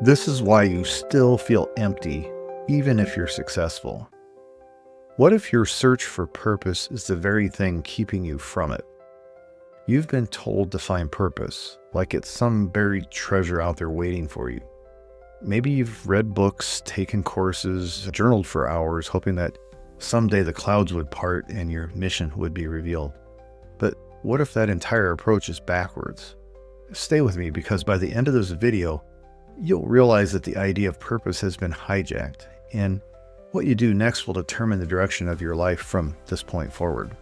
This is why you still feel empty, even if you're successful. What if your search for purpose is the very thing keeping you from it? You've been told to find purpose, like it's some buried treasure out there waiting for you. Maybe you've read books, taken courses, journaled for hours, hoping that someday the clouds would part and your mission would be revealed. But what if that entire approach is backwards? Stay with me, because by the end of this video, you'll realize that the idea of purpose has been hijacked, and what you do next will determine the direction of your life from this point forward.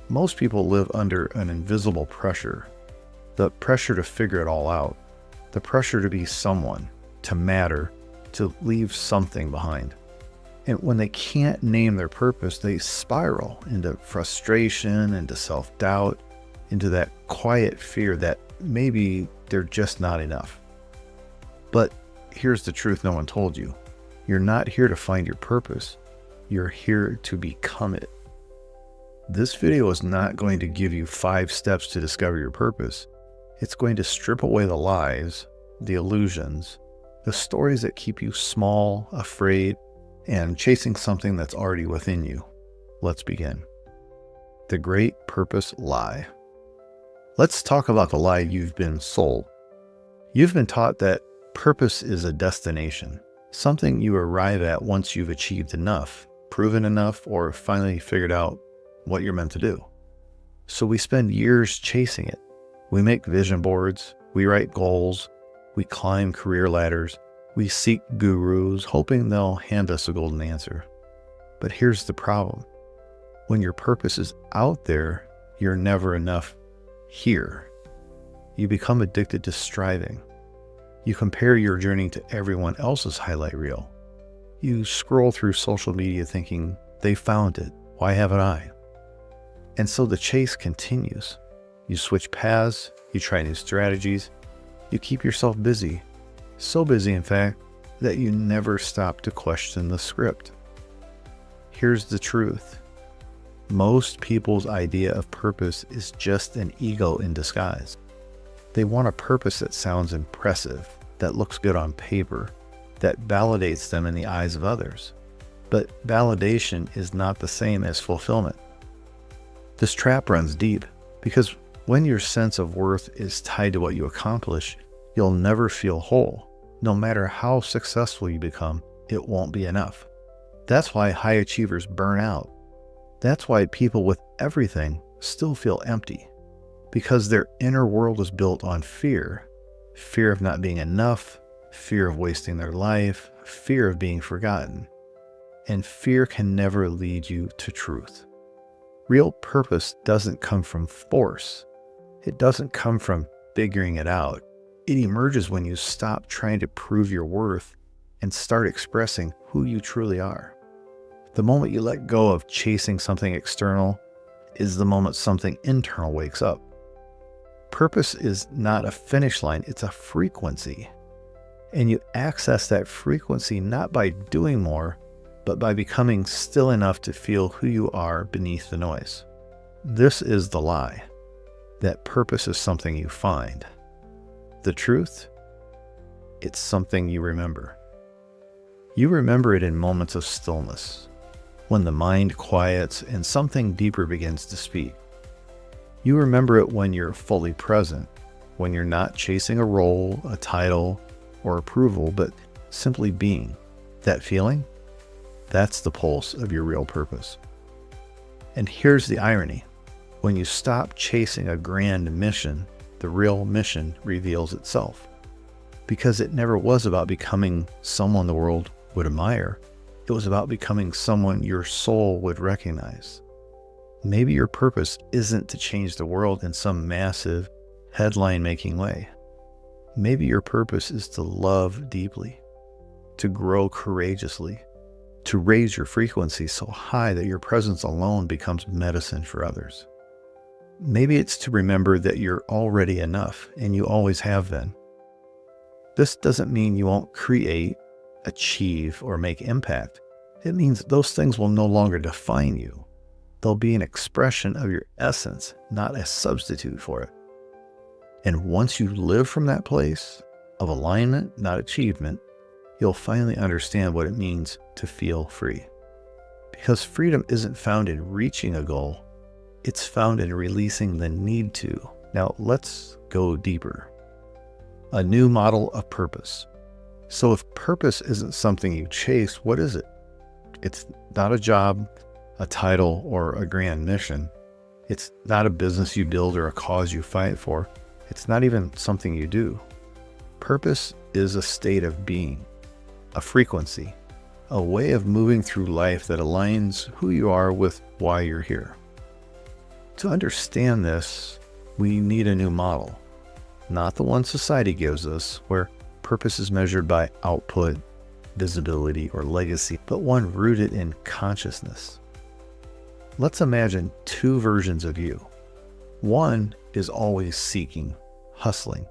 Most people live under an invisible pressure, the pressure to figure it all out, the pressure to be someone, to matter, to leave something behind. And when they can't name their purpose, they spiral into frustration, into self-doubt, into that quiet fear that maybe they're just not enough. But here's the truth no one told you. You're not here to find your purpose. You're here to become it. This video is not going to give you 5 steps to discover your purpose. It's going to strip away the lies, the illusions, the stories that keep you small, afraid, and chasing something that's already within you. Let's begin. The great purpose lie. Let's talk about the lie you've been sold. You've been taught that purpose is a destination, something you arrive at once you've achieved enough, proven enough, or finally figured out what you're meant to do. So we spend years chasing it. We make vision boards, we write goals, we climb career ladders, we seek gurus, hoping they'll hand us a golden answer. But here's the problem. When your purpose is out there, you're never enough here. You become addicted to striving. You compare your journey to everyone else's highlight reel. You scroll through social media thinking, they found it, why haven't I? And so the chase continues. You switch paths, you try new strategies, you keep yourself busy. So busy, in fact, that you never stop to question the script. Here's the truth. Most people's idea of purpose is just an ego in disguise. They want a purpose that sounds impressive, that looks good on paper, that validates them in the eyes of others. But validation is not the same as fulfillment. This trap runs deep, because when your sense of worth is tied to what you accomplish, you'll never feel whole. No matter how successful you become, it won't be enough. That's why high achievers burn out. That's why people with everything still feel empty, because their inner world is built on fear. Fear of not being enough, fear of wasting their life, fear of being forgotten. And fear can never lead you to truth. Real purpose doesn't come from force. It doesn't come from figuring it out. It emerges when you stop trying to prove your worth and start expressing who you truly are. The moment you let go of chasing something external is the moment something internal wakes up. Purpose is not a finish line, it's a frequency. And you access that frequency not by doing more, but by becoming still enough to feel who you are beneath the noise. This is the lie, that purpose is something you find. The truth? It's something you remember. You remember it in moments of stillness, when the mind quiets and something deeper begins to speak. You remember it when you're fully present, when you're not chasing a role, a title, or approval, but simply being. That feeling? That's the pulse of your real purpose. And here's the irony. When you stop chasing a grand mission, the real mission reveals itself. Because it never was about becoming someone the world would admire. It was about becoming someone your soul would recognize. Maybe your purpose isn't to change the world in some massive, headline-making way. Maybe your purpose is to love deeply, to grow courageously, to raise your frequency so high that your presence alone becomes medicine for others. Maybe it's to remember that you're already enough and you always have been. This doesn't mean you won't create, achieve, or make impact. It means those things will no longer define you. They'll be an expression of your essence, not a substitute for it. And once you live from that place, of alignment, not achievement, you'll finally understand what it means to feel free. Because freedom isn't found in reaching a goal, it's found in releasing the need to. Now let's go deeper. A new model of purpose. So if purpose isn't something you chase, what is it? It's not a job, a title, or a grand mission. It's not a business you build or a cause you fight for. It's not even something you do. Purpose is a state of being, a frequency, a way of moving through life that aligns who you are with why you're here. To understand this, we need a new model, not the one society gives us, where purpose is measured by output, visibility, or legacy, but one rooted in consciousness. Let's imagine two versions of you. One is always seeking, hustling,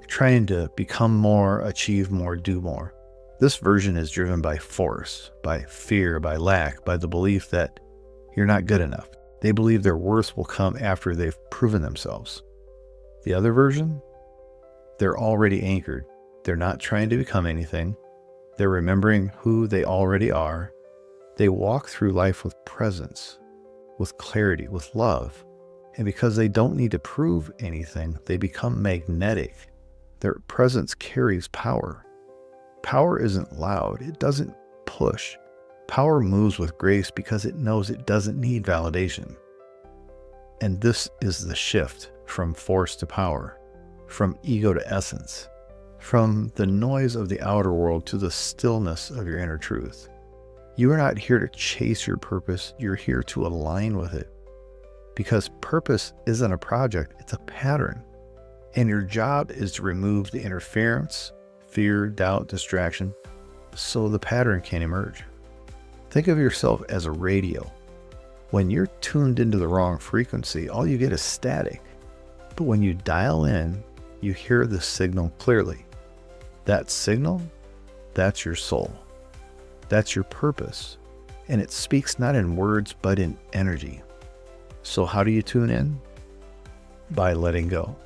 trying to become more, achieve more, do more. This version is driven by force, by fear, by lack, by the belief that you're not good enough. They believe their worth will come after they've proven themselves. The other version, they're already anchored. They're not trying to become anything. They're remembering who they already are. They walk through life with presence, with clarity, with love. And because they don't need to prove anything, they become magnetic. Their presence carries power. Power isn't loud. It doesn't push. Power moves with grace because it knows it doesn't need validation. And this is the shift from force to power, from ego to essence, from the noise of the outer world to the stillness of your inner truth. You are not here to chase your purpose. You're here to align with it. Because purpose isn't a project, it's a pattern. And your job is to remove the interference, fear, doubt, distraction, so the pattern can emerge. Think of yourself as a radio. When you're tuned into the wrong frequency, all you get is static. But when you dial in, you hear the signal clearly. That signal, that's your soul. That's your purpose. And it speaks not in words, but in energy. So how do you tune in? By letting go.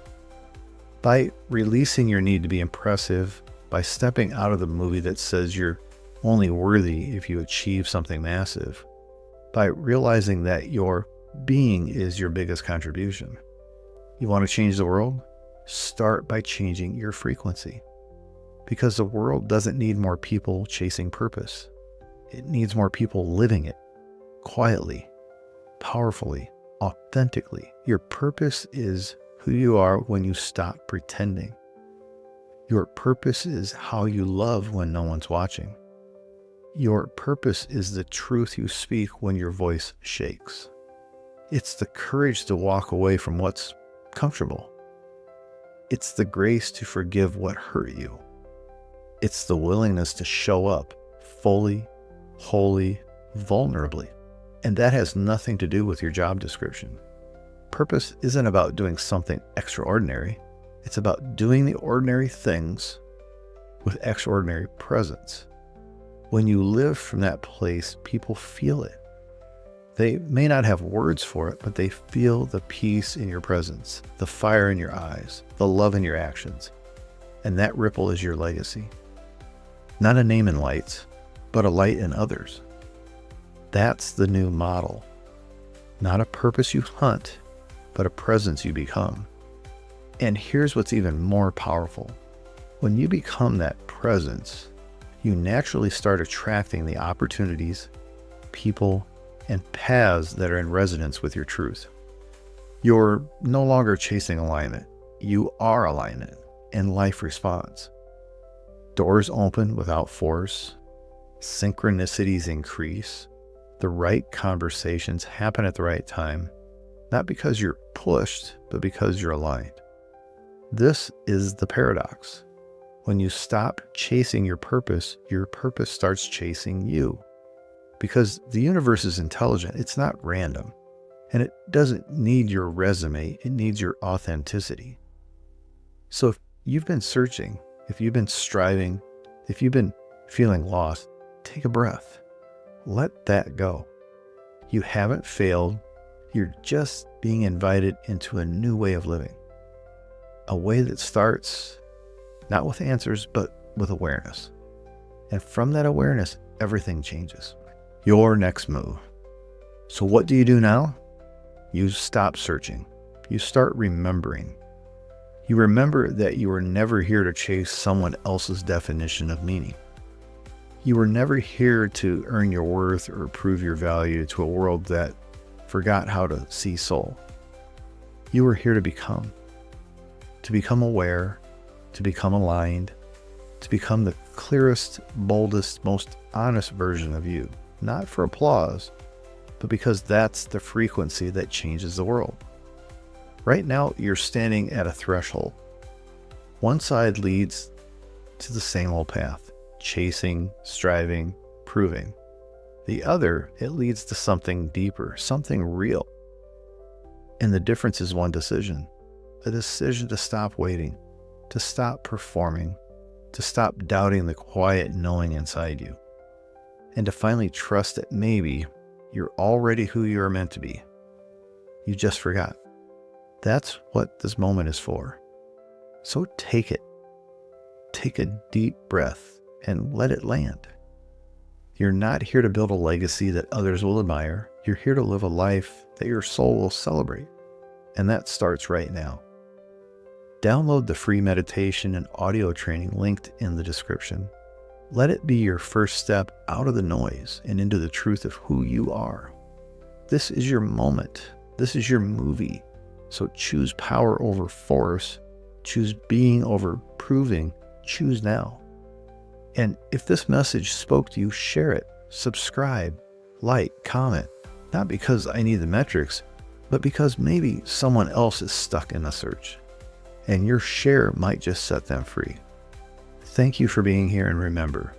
By releasing your need to be impressive, by stepping out of the movie that says you're only worthy if you achieve something massive, by realizing that your being is your biggest contribution. You want to change the world? Start by changing your frequency. Because the world doesn't need more people chasing purpose. It needs more people living it, quietly, powerfully, authentically. Your purpose is who you are when you stop pretending. Your purpose is how you love when no one's watching. Your purpose is the truth you speak when your voice shakes. It's the courage to walk away from what's comfortable. It's the grace to forgive what hurt you. It's the willingness to show up fully, wholly, vulnerably. And that has nothing to do with your job description. Purpose isn't about doing something extraordinary. It's about doing the ordinary things with extraordinary presence. When you live from that place, people feel it. They may not have words for it, but they feel the peace in your presence, the fire in your eyes, the love in your actions. And that ripple is your legacy. Not a name in lights, but a light in others. That's the new model. Not a purpose you hunt, but a presence you become. And here's what's even more powerful. When you become that presence, you naturally start attracting the opportunities, people, and paths that are in resonance with your truth. You're no longer chasing alignment. You are alignment, and life responds. Doors open without force. Synchronicities increase. The right conversations happen at the right time, not because you're pushed, but because you're aligned. This is the paradox. When you stop chasing your purpose starts chasing you. Because the universe is intelligent, it's not random. And it doesn't need your resume, it needs your authenticity. So if you've been searching, if you've been striving, if you've been feeling lost, take a breath. Let that go. You haven't failed. You're just being invited into a new way of living. A way that starts Not with answers, but with awareness. And from that awareness, everything changes. Your next move. So what do you do now? You stop searching. You start remembering. You remember that you were never here to chase someone else's definition of meaning. You were never here to earn your worth or prove your value to a world that forgot how to see soul. You were here to become aware, to become aligned, to become the clearest, boldest, most honest version of you. Not for applause, but because that's the frequency that changes the world. Right now, you're standing at a threshold. One side leads to the same old path, chasing, striving, proving. The other, it leads to something deeper, something real. And the difference is one decision. A decision to stop waiting, to stop performing, to stop doubting the quiet knowing inside you, and to finally trust that maybe you're already who you are meant to be. You just forgot. That's what this moment is for. So take it. Take a deep breath and let it land. You're not here to build a legacy that others will admire. You're here to live a life that your soul will celebrate. And that starts right now. Download the free meditation and audio training linked in the description. Let it be your first step out of the noise and into the truth of who you are. This is your moment. This is your movie. So choose power over force. Choose being over proving. Choose now. And if this message spoke to you, share it, subscribe, like, comment. Not because I need the metrics, but because maybe someone else is stuck in the search. And your share might just set them free. Thank you for being here, and remember,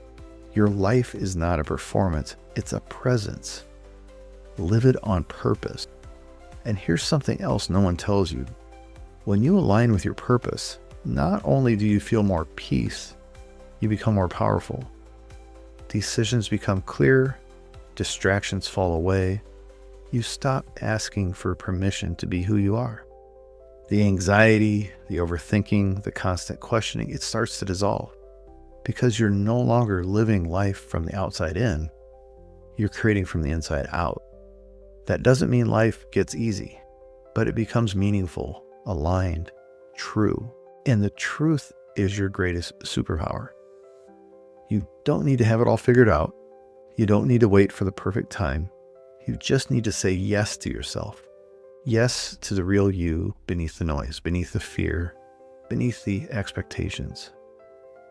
your life is not a performance, it's a presence. Live it on purpose. And here's something else no one tells you. When you align with your purpose, not only do you feel more peace, you become more powerful. Decisions become clear, distractions fall away. You stop asking for permission to be who you are. The anxiety, the overthinking, the constant questioning, it starts to dissolve because you're no longer living life from the outside in. You're creating from the inside out. That doesn't mean life gets easy, but it becomes meaningful, aligned, true. And the truth is your greatest superpower. You don't need to have it all figured out. You don't need to wait for the perfect time. You just need to say yes to yourself. Yes to the real you beneath the noise, beneath the fear, beneath the expectations.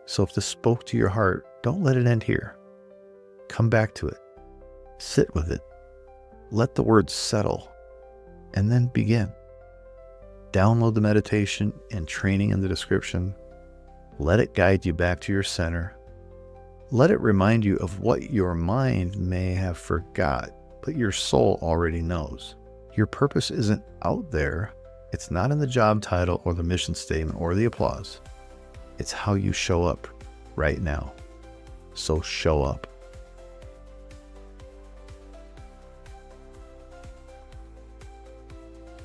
So if this spoke to your heart, don't let it end here. Come back to it. Sit with it. Let the words settle, and then begin. Download the meditation and training in the description. Let it guide you back to your center. Let it remind you of what your mind may have forgot, but your soul already knows. Your purpose isn't out there. It's not in the job title or the mission statement or the applause. It's how you show up right now. So show up.